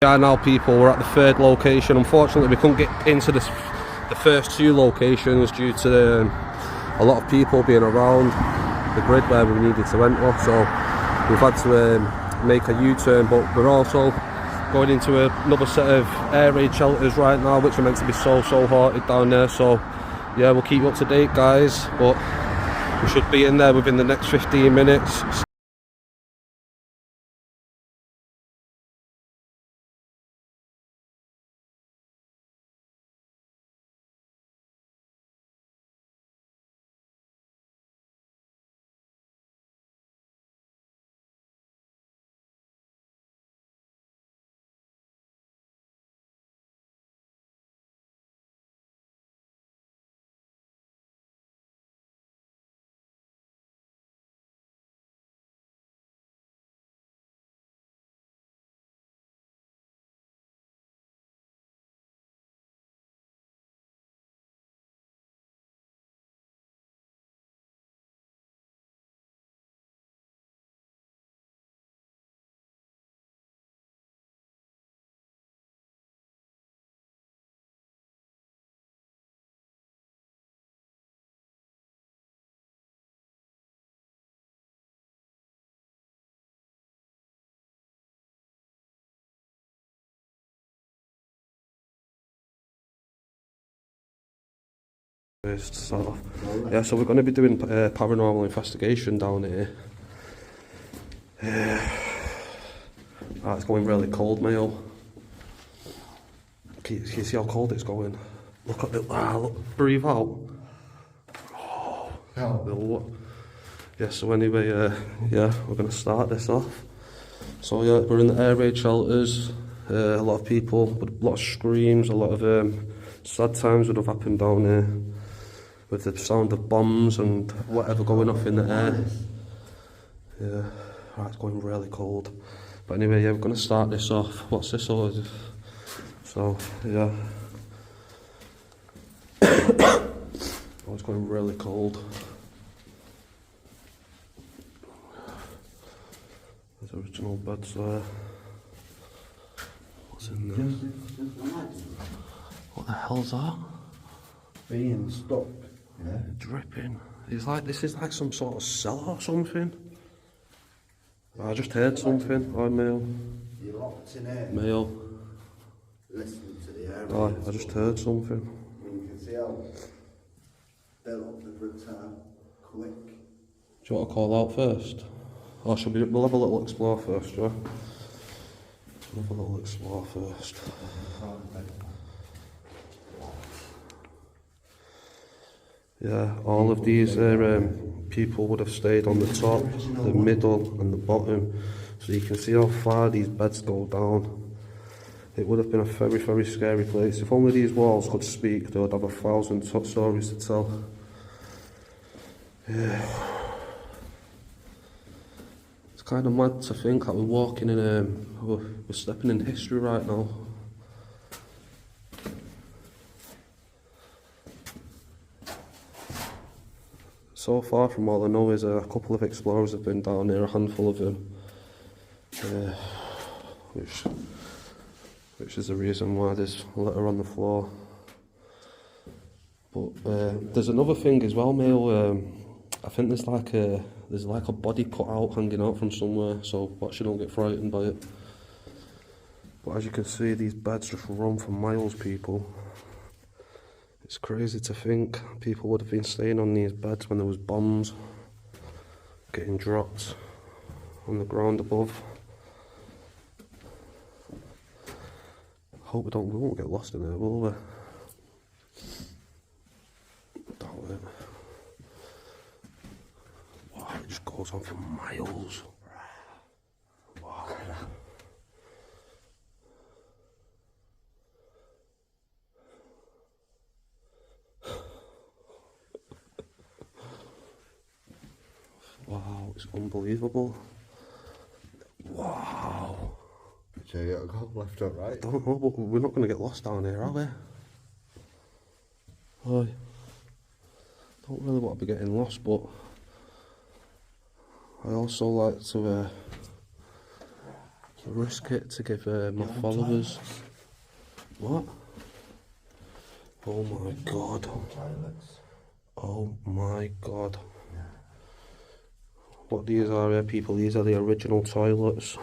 Yeah, now people, we're at the third location. Unfortunately, we couldn't get into the first two locations due to a lot of people being around the grid where we needed to enter. So we've had to make a U-turn, but we're also going into another set of air raid shelters right now, which are meant to be so haunted down there. So yeah, we'll keep you up to date, guys, but we should be in there within the next 15 minutes. Sort of. Yeah, so we're going to be doing paranormal investigation down here. It's going really cold, Mayo. Can you see how cold it's going? Look at the look, breathe out. Oh, yeah. So anyway, yeah, we're going to start this off. So yeah, we're in the air raid shelters. A lot of people, but a lot of screams, a lot of sad times would have happened down here, with the sound of bombs and whatever going off in the air. Yeah, right, it's going really cold. But anyway, yeah, we're going to start this off. What's this all? So, yeah. Oh, it's going really cold. There's original beds there. What's in there? What the hell's that? Being stuck. Yeah. Dripping. This is like some sort of cellar or something. I just heard something on mail. You're locked in here. Mail. Listening to the air. Oh, I just heard something. You can see how built up the bricks are quick. Do you want to call out first? Or should we'll have a little explore first, yeah? We'll have a little explore first. Yeah, all of these people would have stayed on the top, the middle and the bottom, so you can see how far these beds go down. It would have been a very scary place. If only these walls could speak, they would have 1,000 stories to tell. Yeah. It's kind of mad to think that we're walking in, we're stepping in history right now. So far, from all I know, is a couple of explorers have been down here, a handful of them, which is the reason why there's litter on the floor. But there's another thing as well, Mail. I think there's like a body cut out, hanging out from somewhere. So watch you don't get frightened by it. But as you can see, these beds just run for miles, people. It's crazy to think people would have been staying on these beds when there was bombs getting dropped on the ground above. Hope we won't get lost in there, will we? Doubt it. Wow, it just goes on for miles. Wow. Wow, it's unbelievable. Wow. So you gotta go left or right? I don't know, but we're not going to get lost down here, are we? I don't really want to be getting lost, but I also like to risk it to give my followers. What? Oh my god. Toilets. Oh my god. What these are here, people, these are the original toilets.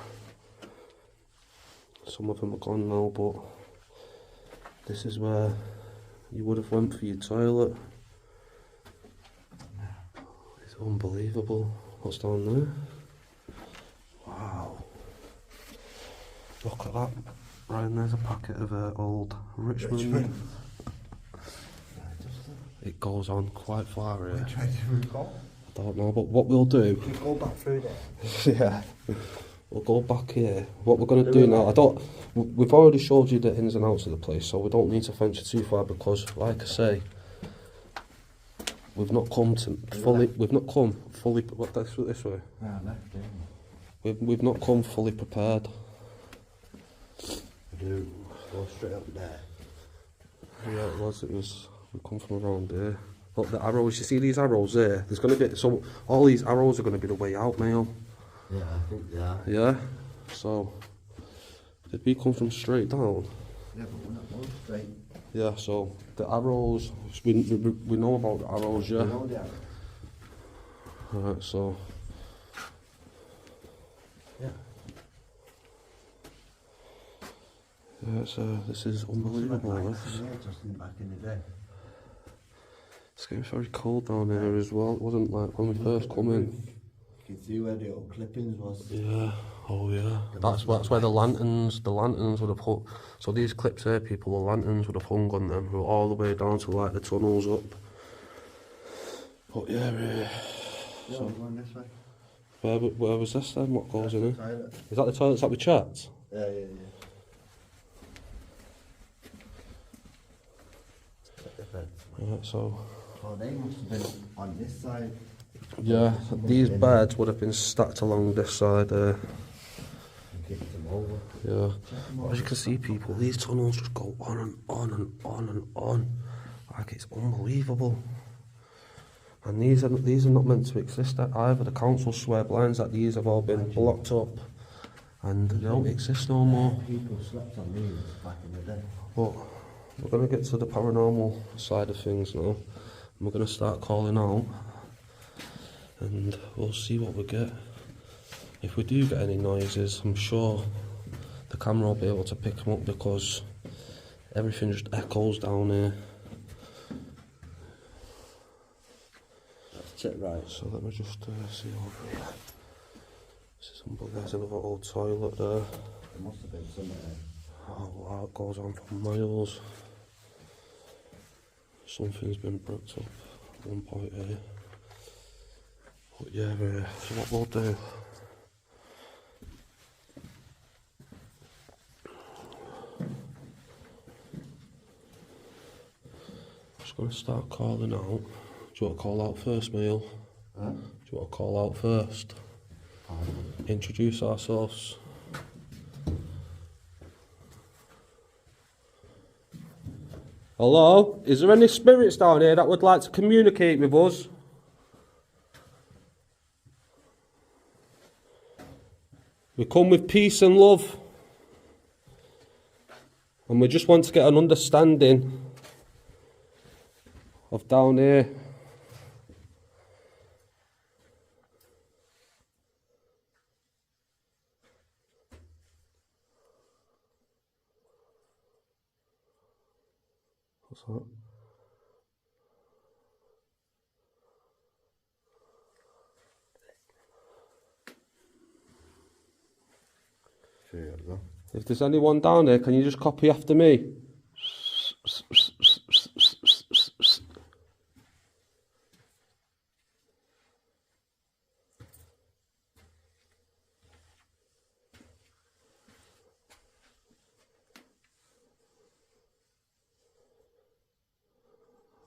Some of them are gone now, but this is where you would have went for your toilet. It's unbelievable. What's down there? Wow. Look at that. Ryan, there's a packet of old Richmond. It goes on quite far here. Which way do we go? I don't know, but what we'll do... We go back through there. Yeah. We'll go back here. What we're going to do now, we've already showed you the ins and outs of the place, so we don't need to venture too far because, like I say, we've not come fully, what, this way? Yeah, left, We've not come fully prepared. we do. Go straight up there. Yeah, it was, we come from around there. Look, the arrows, you see these arrows there? There's going to be, so all these arrows are going to be the way out, Mail. Yeah, I think they are. Yeah? So, did we come from straight down? Yeah, but we're not going straight. Yeah, so the arrows, we know about the arrows, yeah? We know they are. Alright, so... Yeah. Yeah, it's, this is unbelievable, Like this. yeah, just in back in the day. It's getting very cold down here as well. It wasn't like when we first come in. You can see where the old clippings was. Yeah, oh yeah. That's where the lanterns would have put. So these clips here, people, the lanterns would have hung on them, were all the way down to like the tunnels up. But yeah, Yeah, we're going this way. where was this then? What goes in The it? toilet. Is that the toilets that we checked? Yeah. Right, so Oh, they must have been on this side. yeah, these beds would have been stacked along this side there. Get them over. Yeah. As you can see, people, these tunnels just go on and on and on and on. Like, it's unbelievable. And these are not meant to exist either. The council swear blinds that these have all been blocked up and they don't exist no more. People slept on these back in the day. But we're going to get to the paranormal side of things now. And we're going to start calling out and we'll see what we get. If we do get any noises, I'm sure the camera will be able to pick them up because everything just echoes down here. That's it, right. So let me just see over here. There's another old toilet there. There must have been somewhere. Oh wow, it goes on for miles. Something's been bricked up at one point here. But yeah, so what we'll do, I'm just going to start calling out. Do you want to call out first, Neil? Huh? Do you want to call out first? Introduce ourselves. Hello? Is there any spirits down here that would like to communicate with us? We come with peace and love. And we just want to get an understanding of down here. What's that? There you go. If there's anyone down there, can you just copy after me?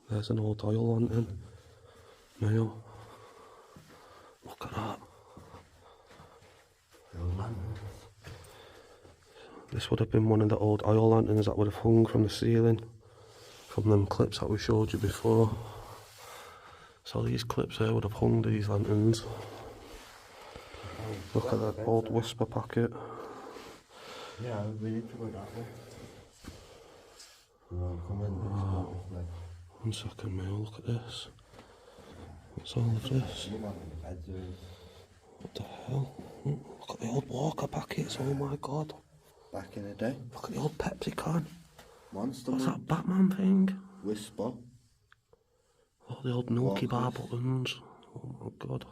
There's an old oil lantern. Mail. Look at that. This would have been one of the old oil lanterns that would have hung from the ceiling from them clips that we showed you before. So these clips here would have hung these lanterns. Look at that old whisper packet. Yeah, we need to go that way. We'll come in this way. 1 second, mate, look at this. What's all of this? You might be in the bedroom. What the hell? Look at the old Walker packets, oh my god. Back in the day. Look at the old Pepsi can. Monster What's Man. that Batman thing? Whisper. Oh, the old Milky Bar Walkers. buttons. Oh my god.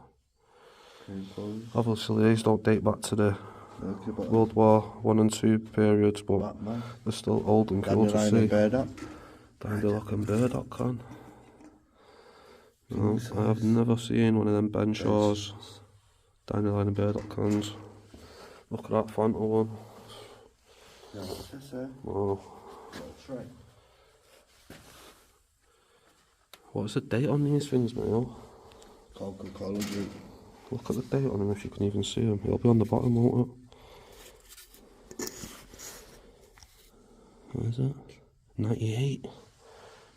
Crinkles. Obviously these don't date back to the Milky Bar. World War 1 and 2 periods, but Batman. they're still old and cool to Dandelion and see. burdock. Dandelion and burdock can. No, I have never seen one of them Ben Shaw's Dandelion and burdock cans. Look at that Fanta one. Yeah, what's this here? Oh, That's right. what's the date on these things, mate? Coca-Cola drink. Look at the date on them if you can even see them. It'll be on the bottom, won't it? What is it? 98.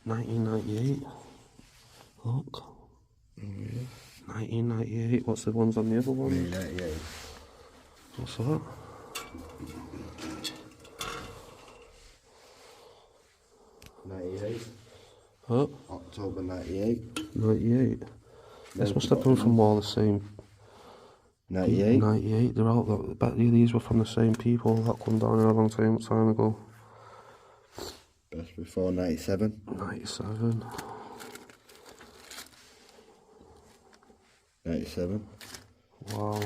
1998. Look. 1998. What's the ones on the other one? 98. What's that? Huh? October 98. 98. This must have been from all the same. 98. 98. They're out. I bet you these were from the same people that come down here a long time ago. Best before 97. 97. 97. Wow.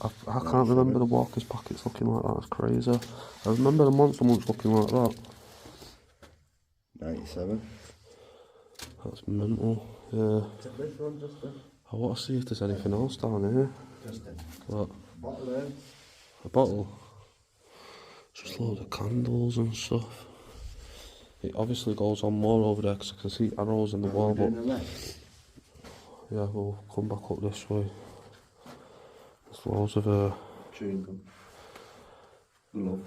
I can't remember the Walker's packets looking like that. That's crazy. I remember the Monster Munch looking like that. 97. That's mental. Yeah. Take this one, Justin. I want to see if there's anything else down here. Justin. What? Bottle there. A bottle? Just loads of candles and stuff. It obviously goes on more over there because I can see arrows in the wall, but yeah, we'll come back up this way. There's loads of chewing gum. Glove.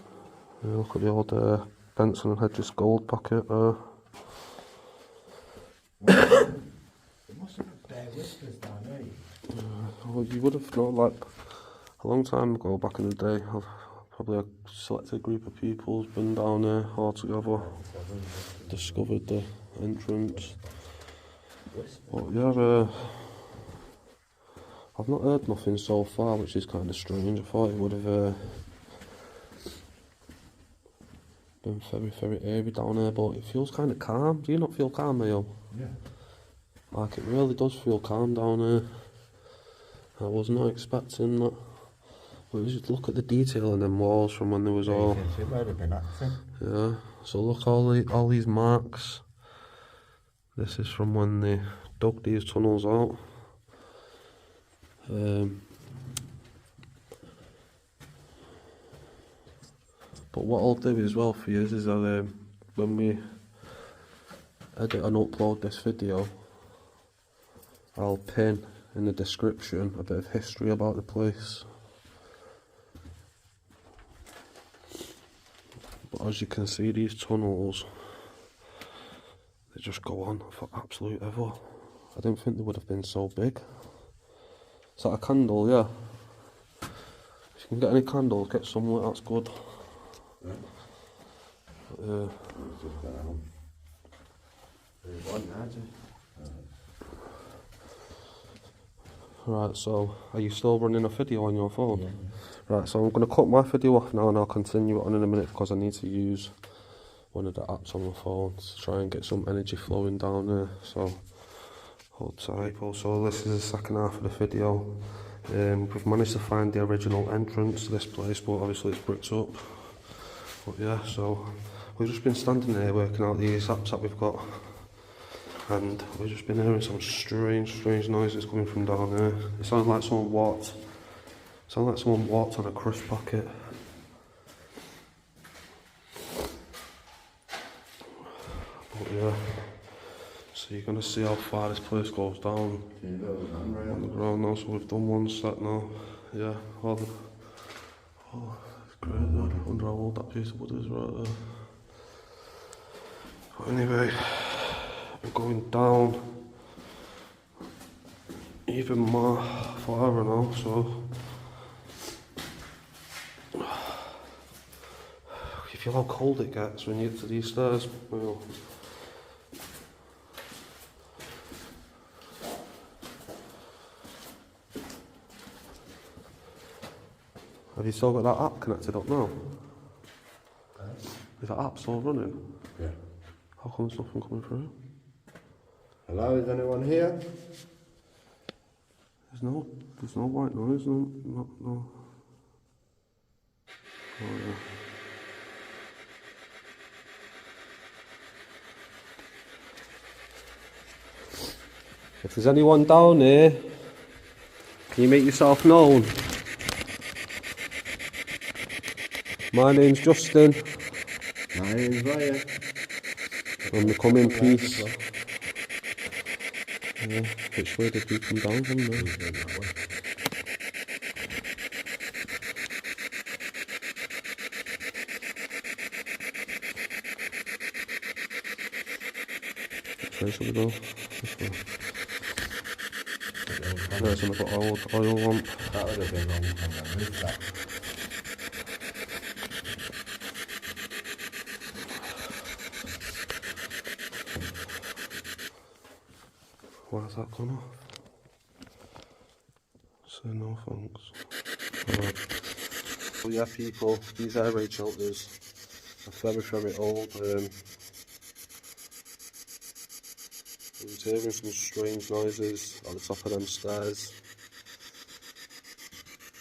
yeah, look at the old Benson and Hedges gold packet there. There must have been bare whispers down there. Well, you would have known, like, a long time ago, back in the day, probably a selected group of people has been down there all together, discovered the entrance. But yeah, I've not heard nothing so far, which is kind of strange. I thought it would have been very, very airy down there, but it feels kind of calm. Do you not feel calm, Mayo? Yeah. Like, it really does feel calm down there. I was not expecting that. But just look at the detail in them walls from when there was all. It might have been acting. Yeah. So look, all these marks. This is from when they dug these tunnels out. But what I'll do as well for you is I'll, when we edit and upload this video, I'll pin in the description a bit of history about the place. But as you can see, these tunnels, they just go on for absolute ever. I didn't think they would have been so big. Is that a candle? Yeah. If you can get any candles, get some lit, that's good. Yeah. Right, so are you still running a video on your phone? Yeah. Right, so I'm going to cut my video off now and I'll continue it on in a minute because I need to use one of the apps on my phone to try and get some energy flowing down there. So hold tight. Also, this is the second half of the video. We've managed to find the original entrance to this place, but obviously it's bricked up. But yeah, so we've just been standing there working out these apps that we've got, and we've just been hearing some strange noises coming from down there. It sounds like someone walked. On a crisp packet. But yeah, so you're gonna see how far this place goes down on the ground now. So we've done one set now. Yeah, it's great. I wonder how old that piece of wood is right there. But anyway, we're going down even more farther now. So Feel how cold it gets when you get to these stairs. Well, have you still got that app connected up now? Is that app still running? Yeah. How come there's nothing coming through? Hello, is anyone here? There's no white noise, no. Oh, yeah. If there's anyone down here, can you make yourself known? My name's Justin. My name's Ryan. And we come in peace. Yeah, which way did we come down from there? Which way should we go? This way. There's another oil lamp. That would have been wrong from the roof, that. Where's that gone off? Say no thanks. Right. So yeah, people, these air raid shelters are very old. I was hearing some strange noises at the top of them stairs.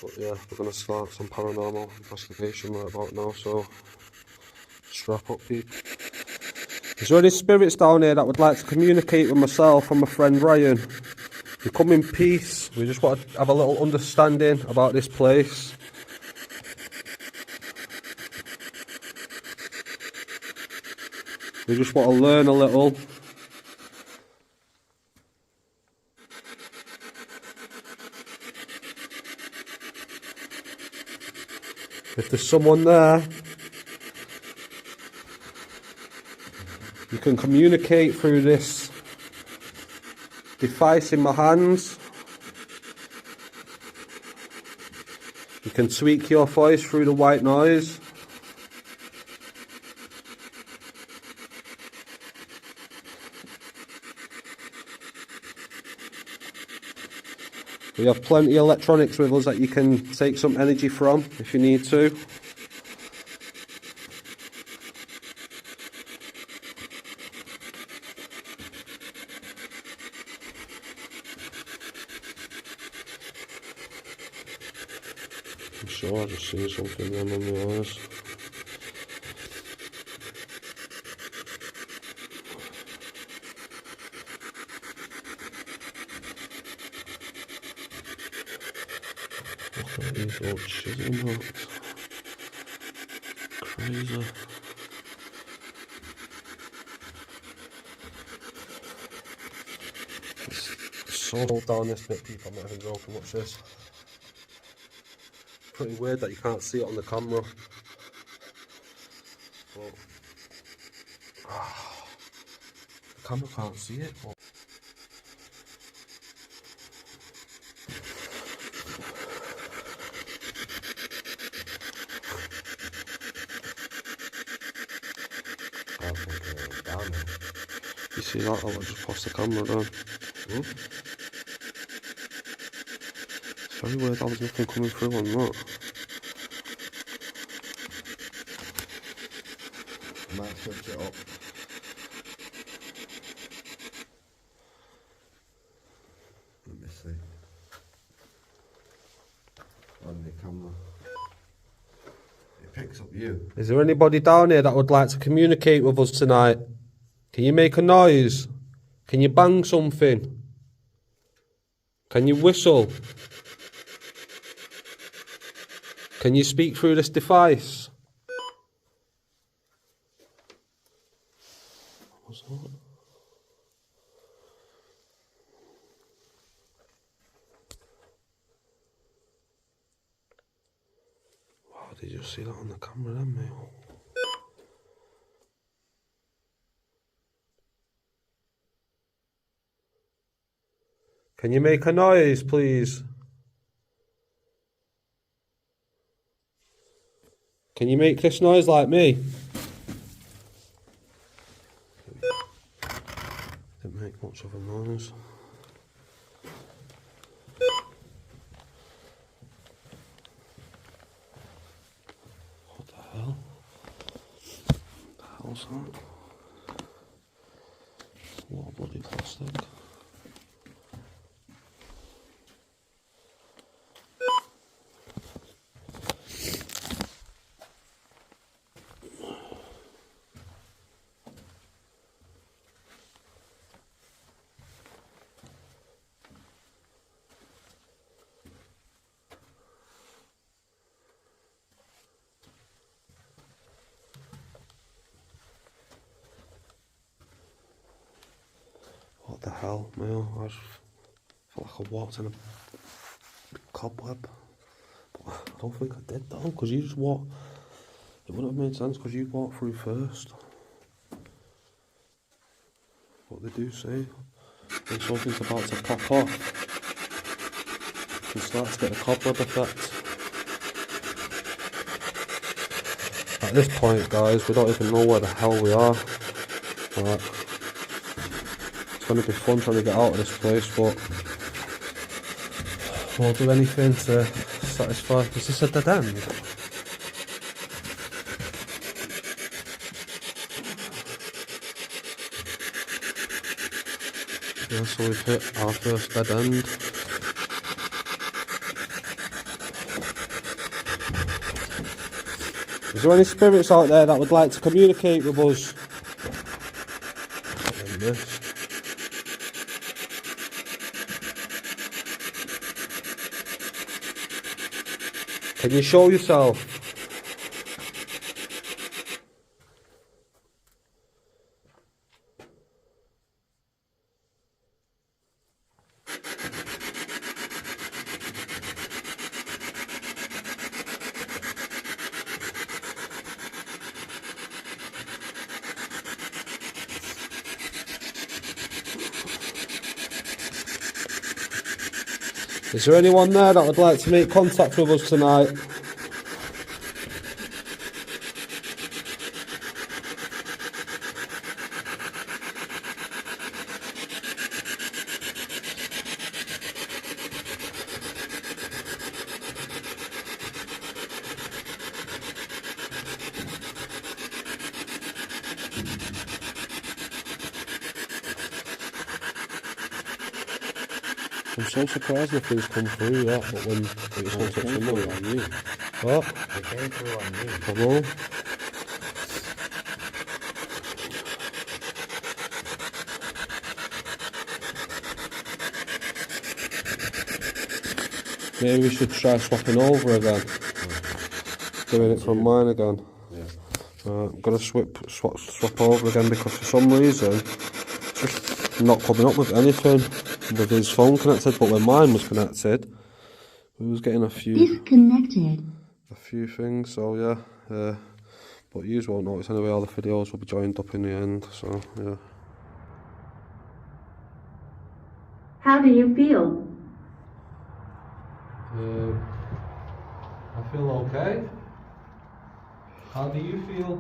But yeah, we're going to start some paranormal investigation right about now, so strap up, people. Is there any spirits down here that would like to communicate with myself and my friend Ryan? We come in peace, we just want to have a little understanding about this place. We just want to learn a little. If there's someone there, you can communicate through this device in my hands. You can tweak your voice through the white noise. We have plenty of electronics with us that you can take some energy from if you need to. I'm sure I just see something then on my eyes. Look at these old chisel marks. Crazy. It's so cold down this bit, people. I'm not even joking. Watch this. Pretty weird that you can't see it on the camera. But, the camera can't see it. But you see that? I'll just pass the camera down. It's very weird how there's nothing coming through on that. I might switch it up. Let me see. On the camera. It picks up you. Is there anybody down here that would like to communicate with us tonight? Can you make a noise? Can you bang something? Can you whistle? Can you speak through this device? What's that? Wow, did you see that on the camera then, mate? Can you make a noise, please? Can you make this noise like me? Didn't make much of a noise. What the hell? What the hell's that? What bloody plastic? What the hell, man? I just felt like I walked in a cobweb. But I don't think I did though, because you just walked. It wouldn't have made sense because you walked through first. What they do say, when something's about to pop off, you start to get a cobweb effect. At this point, guys, we don't even know where the hell we are. Right. It's going to be fun trying to get out of this place, but we'll do anything to satisfy. Is this a dead end? Yeah, so we've hit our first dead end. Is there any spirits out there that would like to communicate with us? Can you show yourself? Is there anyone there that would like to make contact with us tonight? I'm so surprised nothing's come through yet, but when it was hooked up to me. On you. What? It came through on you. I know. Maybe we should try swapping over again. Doing it from mine again. Yeah. I'm gonna swap over again because for some reason it's just not coming up with anything with his phone connected, but when mine was connected, we was getting a few things. So yeah, but you won't notice anyway. All the videos will be joined up in the end. So yeah. How do you feel? I feel okay. How do you feel?